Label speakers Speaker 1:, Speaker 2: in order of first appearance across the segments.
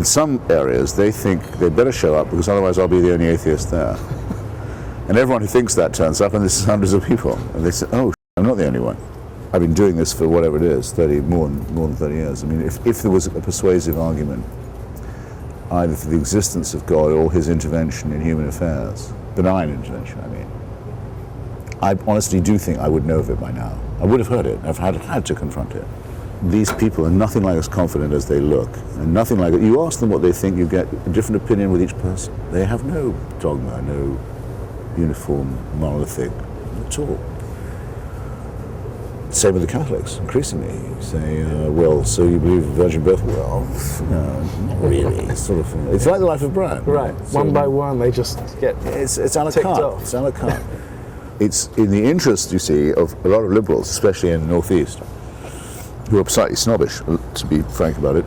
Speaker 1: in some areas, they think they better show up because otherwise I'll be the only atheist there. And everyone who thinks that turns up, and this is hundreds of people. And they say, oh, I'm not the only one. I've been doing this for whatever it is, more than 30 years. I mean, if there was a persuasive argument, either for the existence of God or his intervention in human affairs, benign intervention, I mean, I honestly do think I would know of it by now. I would have heard it. I've had to confront it. These people are nothing like as confident as they look, and nothing like it. You ask them what they think, you get a different opinion with each person. They have no dogma, no uniform, monolithic at all. Same with the Catholics, increasingly. You say, well, so you believe in virgin birth? Well, no, not really. It's sort of, it's like the life of Brian.
Speaker 2: Right, so one by one they just get
Speaker 1: it's a la
Speaker 2: ticked
Speaker 1: carte.
Speaker 2: off.
Speaker 1: It's a la carte. It's in the interest, you see, of a lot of liberals, especially in the Northeast, who are slightly snobbish, to be frank about it,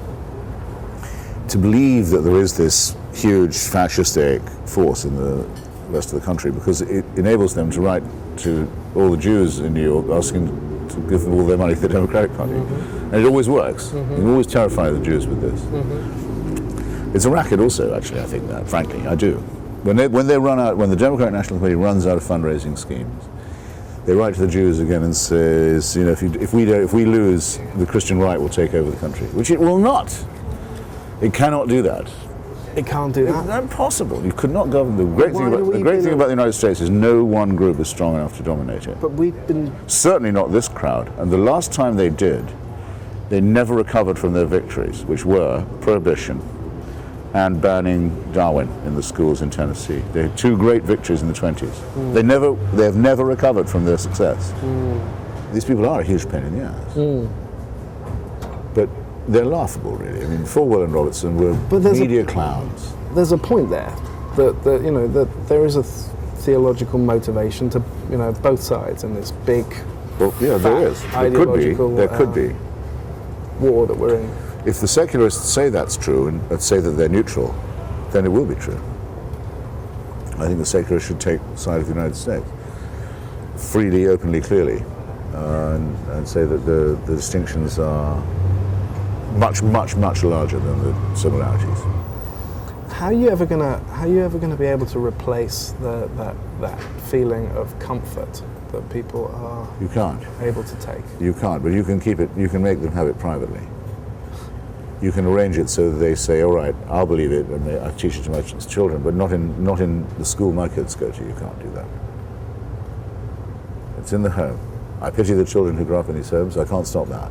Speaker 1: to believe that there is this huge fascistic force in the rest of the country, because it enables them to write to all the Jews in New York asking to give them all their money to the Democratic Party. And it always works. You can always terrify the Jews with this. It's a racket also, actually, I think that, frankly, I do. When they run out, when the Democratic National Committee runs out of fundraising schemes, they write to the Jews again and says, you know, if we lose, the Christian right will take over the country, which it will not. It cannot do that.
Speaker 2: It can't do that.
Speaker 1: It's impossible. You could not govern. The great thing about the United States is no one group is strong enough to dominate it.
Speaker 2: But we've been...
Speaker 1: Certainly not this crowd. And the last time they did, they never recovered from their victories, which were prohibition and banning Darwin in the schools in Tennessee. They had two great victories in the 20s. They have never recovered from their success. These people are a huge pain in the ass. But they're laughable, really. I mean, Falwell and Robertson were media clowns.
Speaker 2: There's a point there that you know that there is a theological motivation to both sides in this big.
Speaker 1: Well, yeah, there is. There could be
Speaker 2: war that we're in.
Speaker 1: If the secularists say that's true and say that they're neutral, then it will be true. I think the secularists should take the side of the United States freely, openly, clearly, and say that the distinctions are much, much, much larger than the similarities.
Speaker 2: How are you ever gonna be able to replace that feeling of comfort that people are able to take?
Speaker 1: You can't, but you can keep it. You can make them have it privately. You can arrange it so that they say, "All right, I'll believe it, and I teach it to my children," but not in the school my kids go to. You can't do that. It's in the home. I pity the children who grow up in these homes. I can't stop that.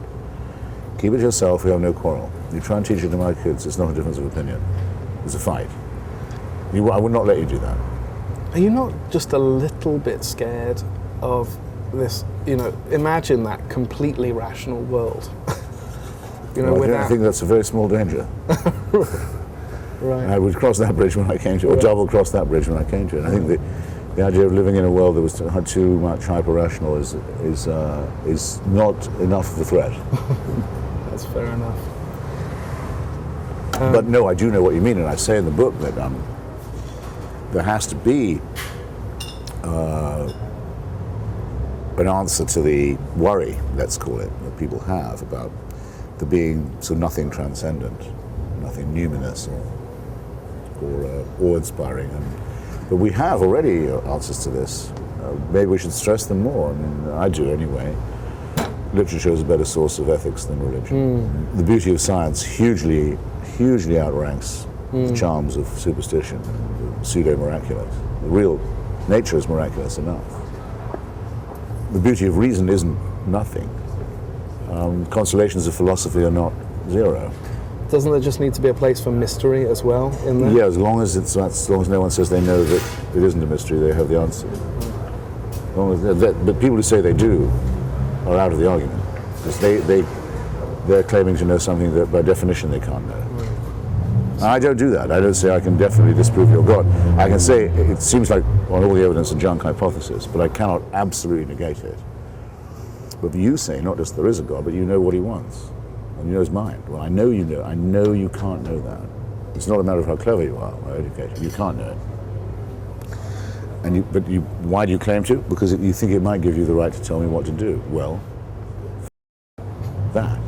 Speaker 1: Keep it yourself. We have no quarrel. You try and teach it to my kids. It's not a difference of opinion. It's a fight. I would not let you do that.
Speaker 2: Are you not just a little bit scared of this? Imagine that completely rational world.
Speaker 1: I think that's a very small danger.
Speaker 2: Right.
Speaker 1: I would cross that bridge when I came to it, or double cross that bridge when I came to it. I think the idea of living in a world that had too much hyper-rational is not enough of a threat.
Speaker 2: That's fair enough.
Speaker 1: But no, I do know what you mean, and I say in the book that there has to be an answer to the worry, let's call it, that people have about there being nothing transcendent, nothing numinous or awe-inspiring. But we have already answers to this. Maybe we should stress them more. I mean, I do anyway. Literature is a better source of ethics than religion. The beauty of science hugely outranks the charms of superstition, pseudo-miraculous. The real nature is miraculous enough. The beauty of reason isn't nothing. Consolations of philosophy are not zero.
Speaker 2: Doesn't there just need to be a place for mystery as well in there?
Speaker 1: Yeah, as long as no one says they know that it isn't a mystery, they have the answer. But people who say they do are out of the argument, because they're claiming to know something that by definition they can't know. I don't do that. I don't say I can definitely disprove your God. I can say it seems like on all the evidence a junk hypothesis, but I cannot absolutely negate it. But you say not just there is a God, but you know what he wants, and you know his mind. Well, I know you know. I know you can't know that. It's not a matter of how clever you are or educated. You can't know it. But why do you claim to? Because you think it might give you the right to tell me what to do. Well, that.